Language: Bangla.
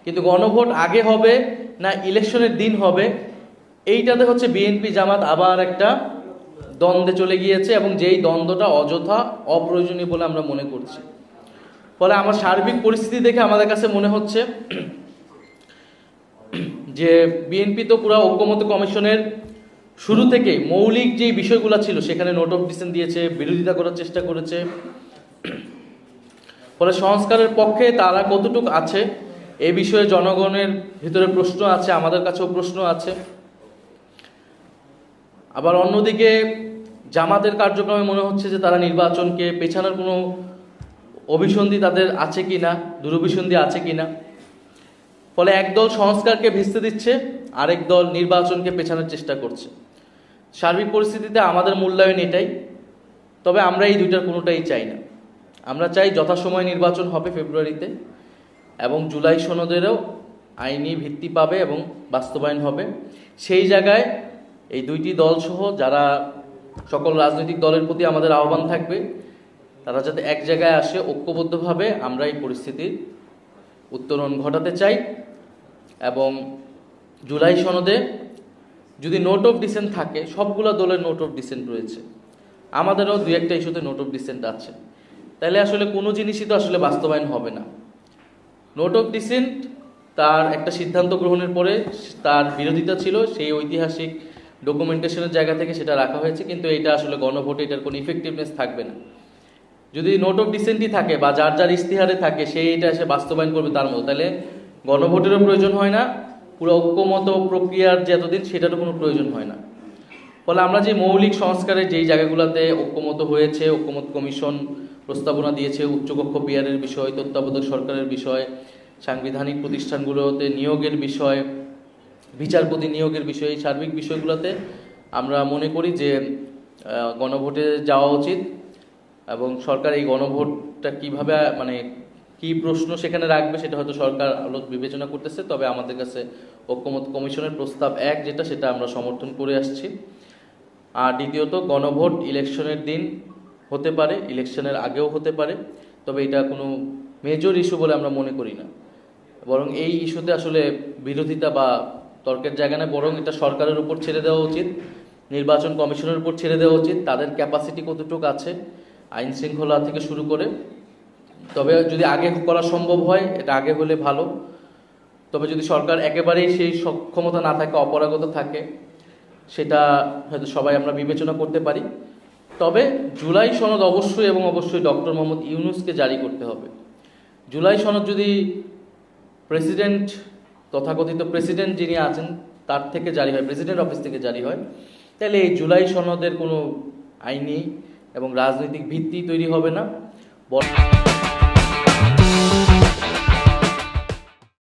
কিন্তু গণভোট আগে হবে না ইলেকশনের দিন হবে, এইটাতে হচ্ছে বিএনপি জামাত আবার একটা দ্বন্দ্বে চলে গিয়েছে, এবং যেই দ্বন্দ্বটা অযথা অপ্রয়োজনীয় বলে আমরা মনে করছি। ফলে আমার সার্বিক পরিস্থিতি দেখে আমাদের কাছে মনে হচ্ছে যে বিএনপি তো পুরো ঐক্যমত্য কমিশনের শুরু থেকেই মৌলিক যেই বিষয়গুলো ছিল সেখানে নোট অফ ডিসেন্ট দিয়েছে, বিরোধিতা করার চেষ্টা করেছে। ফলে সংস্কারের পক্ষে তারা কতটুকু আছে এ বিষয়ে জনগণের ভিতরে প্রশ্ন আছে, আমাদের কাছেও প্রশ্ন আছে। আবার অন্যদিকে জামাতের কার্যক্রমে মনে হচ্ছে যে তারা নির্বাচনকে পেছানোর কোনো অভিসন্ধি তাদের আছে কিনা, দুরভিসন্ধি আছে কিনা। ফলে একদল সংস্কারকে ভেস্তে দিচ্ছে, আরেক দল নির্বাচনকে পেছানোর চেষ্টা করছে। সার্বিক পরিস্থিতিতে আমাদের মূল্যায়ন এটাই। তবে আমরা এই দুইটার কোনোটাই চাই না। আমরা চাই যথাসময় নির্বাচন হবে ফেব্রুয়ারিতে, এবং জুলাই সনদেরও আইনি ভিত্তি পাবে এবং বাস্তবায়ন হবে। সেই জায়গায় এই দুইটি দলসহ যারা সকল রাজনৈতিক দলের প্রতি আমাদের আহ্বান থাকবে, তারা যাতে এক জায়গায় আসে, ঐক্যবদ্ধভাবে আমরা এই পরিস্থিতির উত্তরণ ঘটাতে চাই। এবং জুলাই সনদে যদি নোট অফ ডিসেন্ট থাকে, সবগুলো দলের নোট অফ ডিসেন্ট রয়েছে, আমাদেরও দুই একটা ইস্যুতে নোট অফ ডিসেন্ট আছে, তাহলে আসলে কোনো জিনিসই তো আসলে বাস্তবায়ন হবে না। নোট অফ ডিসেন্ট তার একটা সিদ্ধান্ত গ্রহণের পরে তার বিরোধিতা ছিল, সেই ঐতিহাসিক ডকুমেন্টেশনের জায়গা থেকে সেটা রাখা হয়েছে, কিন্তু এটা আসলে গণভোটে এটার কোনো ইফেক্টিভনেস থাকবে না। যদি নোট অফ ডিসেন্টই থাকে বা যার যার ইস্তিহারে থাকে, সেই এটা এসে বাস্তবায়ন করবে তার মতো, তাহলে গণভোটেরও প্রয়োজন হয় না, পুরো ঐক্যমত প্রক্রিয়ার যে এতদিন সেটারও কোনো প্রয়োজন হয় না। ফলে আমরা যে মৌলিক সংস্কারের যেই জায়গাগুলোতে ঐক্যমত হয়েছে, ঐক্যমত কমিশন প্রস্তাবনা দিয়েছে, উচ্চকক্ষ পিয়ারের বিষয়, তত্ত্বাবধায়ক সরকারের বিষয়, সাংবিধানিক প্রতিষ্ঠানগুলোতে নিয়োগের বিষয়, বিচারপতি নিয়োগের বিষয়, এই সার্বিক বিষয়গুলোতে আমরা মনে করি যে গণভোটে যাওয়া উচিত। এবং সরকার এই গণভোটটা কিভাবে কি প্রশ্ন সেখানে রাখবে সেটা হয়তো সরকার বিবেচনা করতেছে। তবে আমাদের কাছে ঐক্যমত কমিশনের প্রস্তাব 1 যেটা, সেটা আমরা সমর্থন করে আসছি। আর দ্বিতীয়ত, গণভোট ইলেকশনের দিন হতে পারে, ইলেকশনের আগেও হতে পারে, তবে এটা কোনো মেজর ইস্যু বলে আমরা মনে করি না। বরং এই ইস্যুতে আসলে বিরোধিতা বা তর্কের জায়গা না, বরং এটা সরকারের উপর ছেড়ে দেওয়া উচিত, নির্বাচন কমিশনের উপর ছেড়ে দেওয়া উচিত, তাদের ক্যাপাসিটি কতটুকু আছে আইন শৃঙ্খলা থেকে শুরু করে। তবে যদি আগে করা সম্ভব হয়, এটা আগে হলে ভালো। তবে যদি সরকার একেবারেই সেই সক্ষমতা না থাকে, অপারগতা থাকে, সেটা হয়তো সবাই আমরা বিবেচনা করতে পারি। তবে জুলাই সনদ অবশ্যই এবং অবশ্যই ডক্টর মোহাম্মদ ইউনূসকে জারি করতে হবে। জুলাই সনদ যদি প্রেসিডেন্ট, তথাকথিত প্রেসিডেন্ট যিনি আছেন তার থেকে জারি হয়, প্রেসিডেন্ট অফিস থেকে জারি হয়, তাহলে এই জুলাই সনদের কোনো আইনি এবং রাজনৈতিক ভিত্তি তৈরি হবে না।